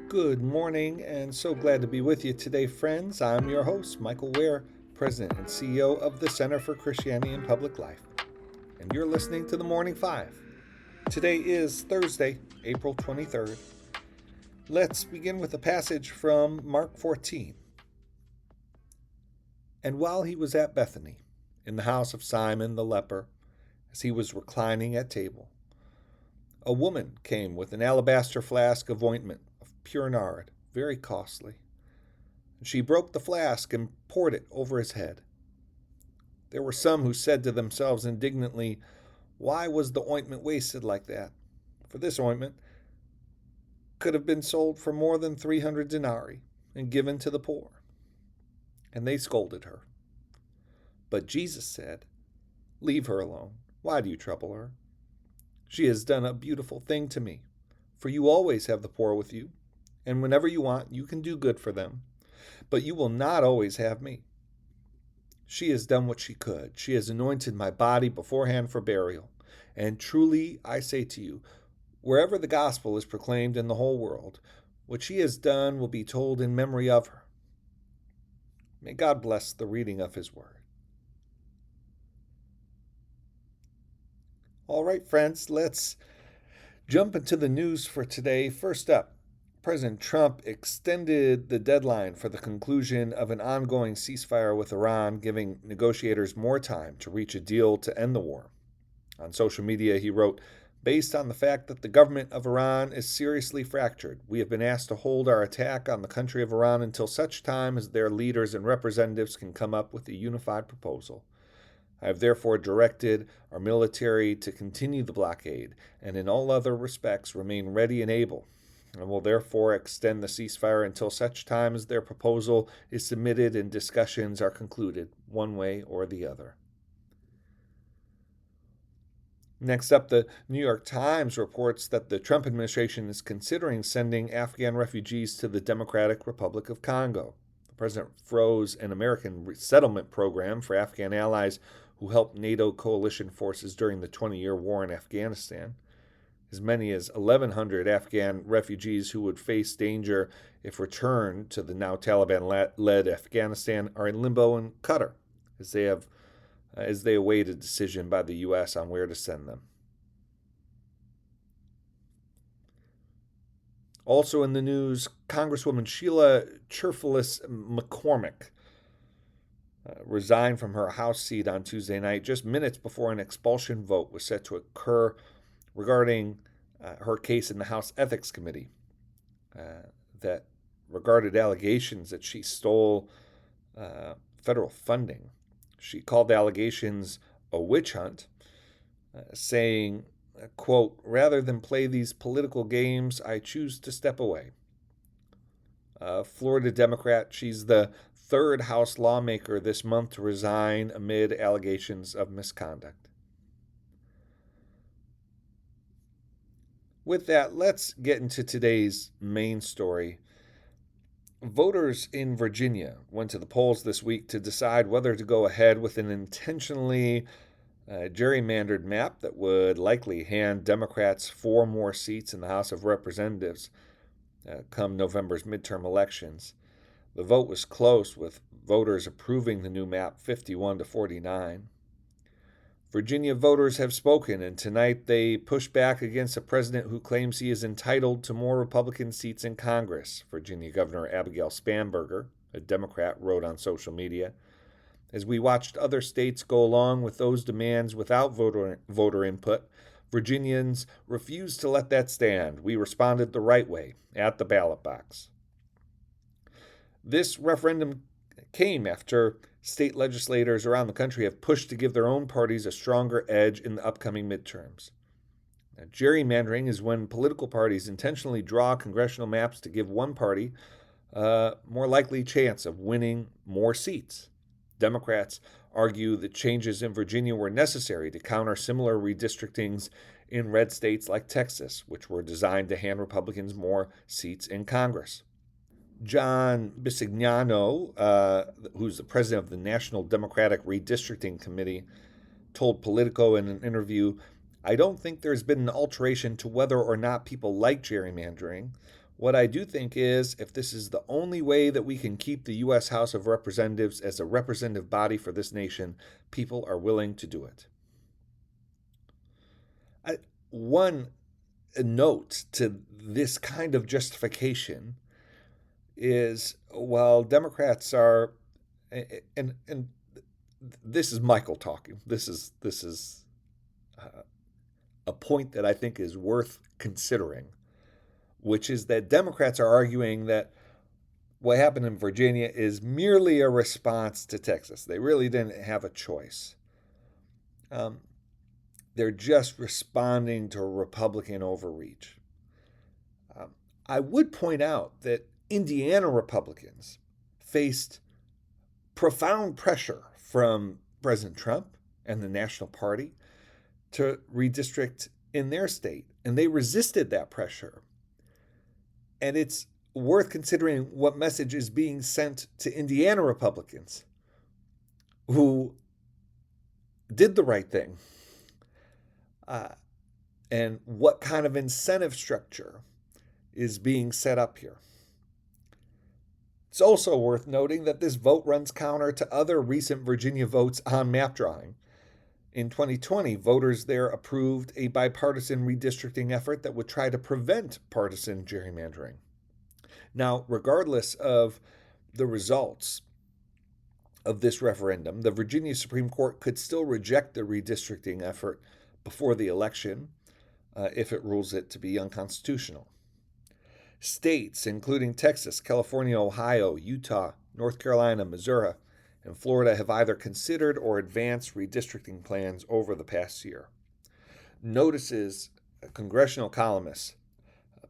Good morning, and so glad to be with you today, friends. I'm your host, Michael Ware, President and CEO of the Center for Christianity and Public Life, and you're listening to the Morning Five. Today is Thursday, April 23rd. Let's begin with a passage from Mark 14. And while he was at Bethany, in the house of Simon the leper, as he was reclining at table, a woman came with an alabaster flask of ointment of pure nard, very costly. She broke the flask and poured it over his head. There were some who said to themselves indignantly, "Why was the ointment wasted like that? For this ointment could have been sold for more than 300 denarii and given to the poor." And they scolded her. But Jesus said, "Leave her alone. Why do you trouble her? She has done a beautiful thing to me. For you always have the poor with you, and whenever you want, you can do good for them. But you will not always have me. She has done what she could. She has anointed my body beforehand for burial. And truly, I say to you, wherever the gospel is proclaimed in the whole world, what she has done will be told in memory of her." May God bless the reading of his word. All right, friends, let's jump into the news for today. First up, President Trump extended the deadline for the conclusion of an ongoing ceasefire with Iran, giving negotiators more time to reach a deal to end the war. On social media, he wrote, "Based on the fact that the government of Iran is seriously fractured, we have been asked to hold our attack on the country of Iran until such time as their leaders and representatives can come up with a unified proposal. I have therefore directed our military to continue the blockade and in all other respects remain ready and able, and will therefore extend the ceasefire until such time as their proposal is submitted and discussions are concluded, one way or the other." Next up, the New York Times reports that the Trump administration is considering sending Afghan refugees to the Democratic Republic of Congo. The president froze an American resettlement program for Afghan allies who helped NATO coalition forces during the 20-year war in Afghanistan. As many as 1,100 Afghan refugees who would face danger if returned to the now Taliban-led Afghanistan are in limbo in Qatar, as they await a decision by the U.S. on where to send them. Also in the news, Congresswoman Sheila Cherfilus McCormick resigned from her House seat on Tuesday night, just minutes before an expulsion vote was set to occur regarding her case in the House Ethics Committee that regarded allegations that she stole federal funding. She called the allegations a witch hunt, saying, quote, "Rather than play these political games, I choose to step away." Florida Democrat, she's the third House lawmaker this month to resign amid allegations of misconduct. With that, let's get into today's main story. Voters in Virginia went to the polls this week to decide whether to go ahead with an intentionally gerrymandered map that would likely hand Democrats 4 more seats in the House of Representatives come November's midterm elections. The vote was close, with voters approving the new map 51 to 49. Virginia voters have spoken, and tonight they push back against a president who claims he is entitled to more Republican seats in Congress. Virginia Governor Abigail Spanberger, a Democrat, wrote on social media. As we watched other states go along with those demands without voter input, Virginians refused to let that stand. We responded the right way, at the ballot box. This referendum came after state legislators around the country have pushed to give their own parties a stronger edge in the upcoming midterms. Now, gerrymandering is when political parties intentionally draw congressional maps to give one party a more likely chance of winning more seats. Democrats argue that changes in Virginia were necessary to counter similar redistrictings in red states like Texas, which were designed to hand Republicans more seats in Congress. John Bisignano, who's the president of the National Democratic Redistricting Committee, told Politico in an interview, "I don't think there's been an alteration to whether or not people like gerrymandering. What I do think is if this is the only way that we can keep the U.S. House of Representatives as a representative body for this nation, people are willing to do it. One note to this kind of justification is while Democrats are, and this is Michael talking. This is a point that I think is worth considering, which is that Democrats are arguing that what happened in Virginia is merely a response to Texas. They really didn't have a choice. They're just responding to Republican overreach. I would point out that Indiana Republicans faced profound pressure from President Trump and the National Party to redistrict in their state, and they resisted that pressure. And it's worth considering what message is being sent to Indiana Republicans who did the right thing, and what kind of incentive structure is being set up here. It's also worth noting that this vote runs counter to other recent Virginia votes on map drawing. In 2020, voters there approved a bipartisan redistricting effort that would try to prevent partisan gerrymandering. Now, regardless of the results of this referendum, the Virginia Supreme Court could still reject the redistricting effort before the election if it rules it to be unconstitutional. States, including Texas, California, Ohio, Utah, North Carolina, Missouri, and Florida, have either considered or advanced redistricting plans over the past year. Notices congressional columnist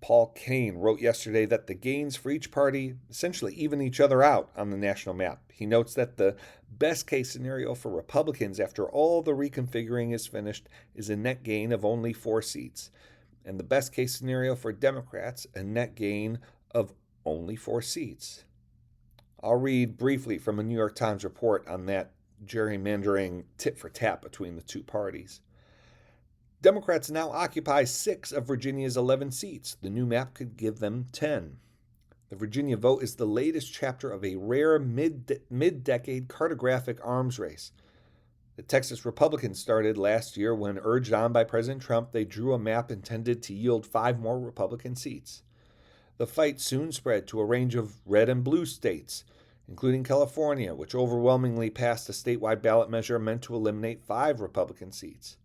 Paul Kane wrote yesterday that the gains for each party essentially even each other out on the national map. He notes that the best case scenario for Republicans after all the reconfiguring is finished is a net gain of only 4 seats. And the best case scenario for Democrats, a net gain of only 4 seats. I'll read briefly from a New York Times report on that gerrymandering tit for tat between the two parties. Democrats now occupy 6 of Virginia's 11 seats. The new map could give them 10. The Virginia vote is the latest chapter of a rare mid-decade cartographic arms race. The Texas Republicans started last year when, urged on by President Trump, they drew a map intended to yield 5 more Republican seats. The fight soon spread to a range of red and blue states, including California, which overwhelmingly passed a statewide ballot measure meant to eliminate 5 Republican seats.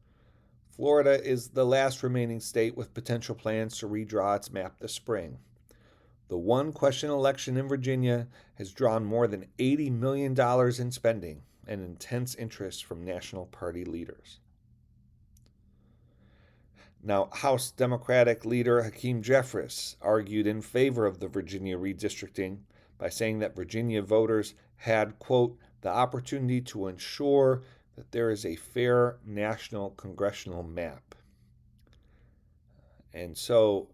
Florida is the last remaining state with potential plans to redraw its map this spring. The one-question election in Virginia has drawn more than $80 million in spending and intense interest from national party leaders. Now, House Democratic leader Hakeem Jeffries argued in favor of the Virginia redistricting by saying that Virginia voters had, quote, the opportunity to ensure that there is a fair national congressional map. And so,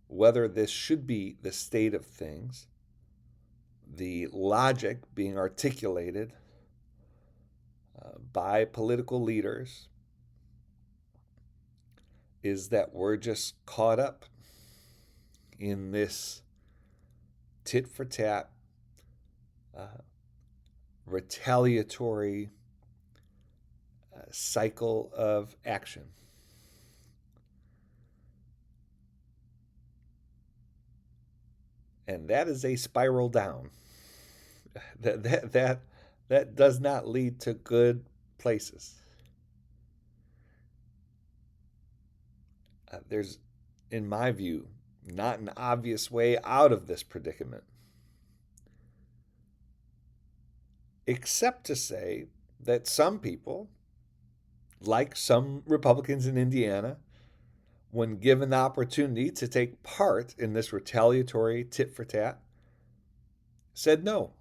whether this should be the state of things, the logic being articulated by political leaders is that we're just caught up in this tit for tat, retaliatory cycle of action. And that is a spiral down. That does not lead to good places. There's, in my view, not an obvious way out of this predicament, except to say that some people, like some Republicans in Indiana, when given the opportunity to take part in this retaliatory tit for tat, said no.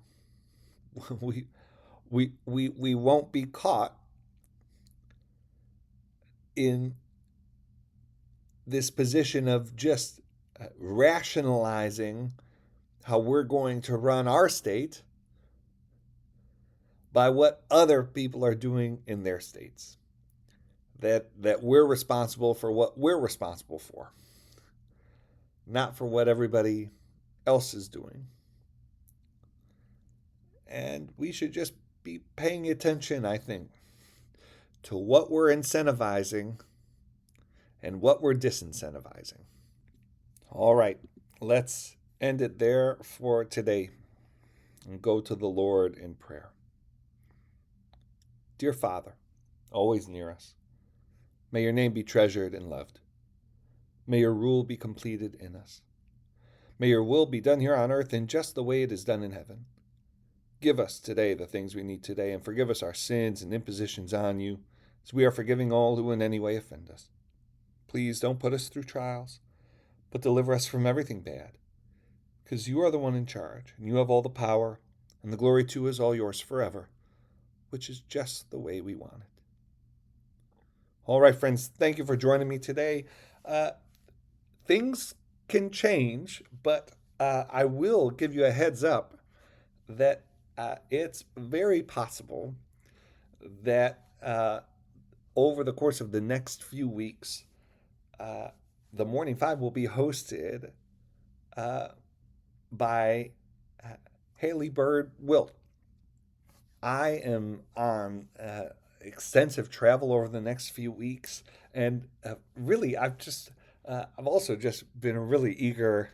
We won't be caught in this position of just rationalizing how we're going to run our state by what other people are doing in their states. that we're responsible for what we're responsible for, not for what everybody else is doing. And we should just be paying attention, I think, to what we're incentivizing and what we're disincentivizing. All right, let's end it there for today and go to the Lord in prayer. Dear Father, always near us, may your name be treasured and loved. May your rule be completed in us. May your will be done here on earth in just the way it is done in heaven. Give us today the things we need today, and forgive us our sins and impositions on you, as we are forgiving all who in any way offend us. Please don't put us through trials, but deliver us from everything bad, because you are the one in charge, and you have all the power, and the glory too is all yours forever, which is just the way we want it. All right, friends, thank you for joining me today. Things can change, but I will give you a heads up that it's very possible that over the course of the next few weeks, the Morning Five will be hosted by Haley Bird Wilt. I am on extensive travel over the next few weeks, and really, I've also just been really eager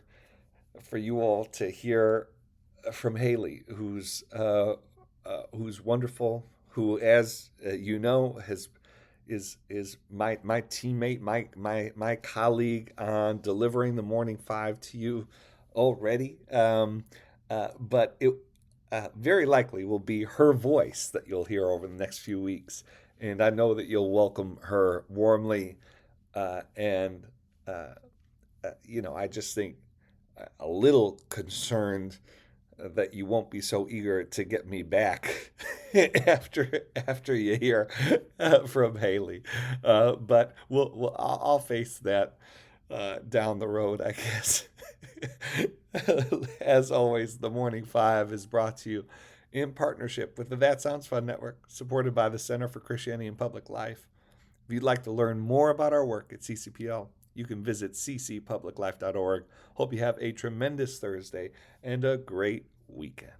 for you all to hear from Haley, who's wonderful, who, as you know, is my teammate, my colleague on delivering the Morning Five to you already. But it very likely will be her voice that you'll hear over the next few weeks, and I know that you'll welcome her warmly. And I just think a little concerned that you won't be so eager to get me back after you hear from Haley. But I'll face that down the road, I guess. As always, the Morning Five is brought to you in partnership with the That Sounds Fun Network, supported by the Center for Christianity and Public Life. If you'd like to learn more about our work at CCPL, you can visit ccpubliclife.org. Hope you have a tremendous Thursday and a great weekend.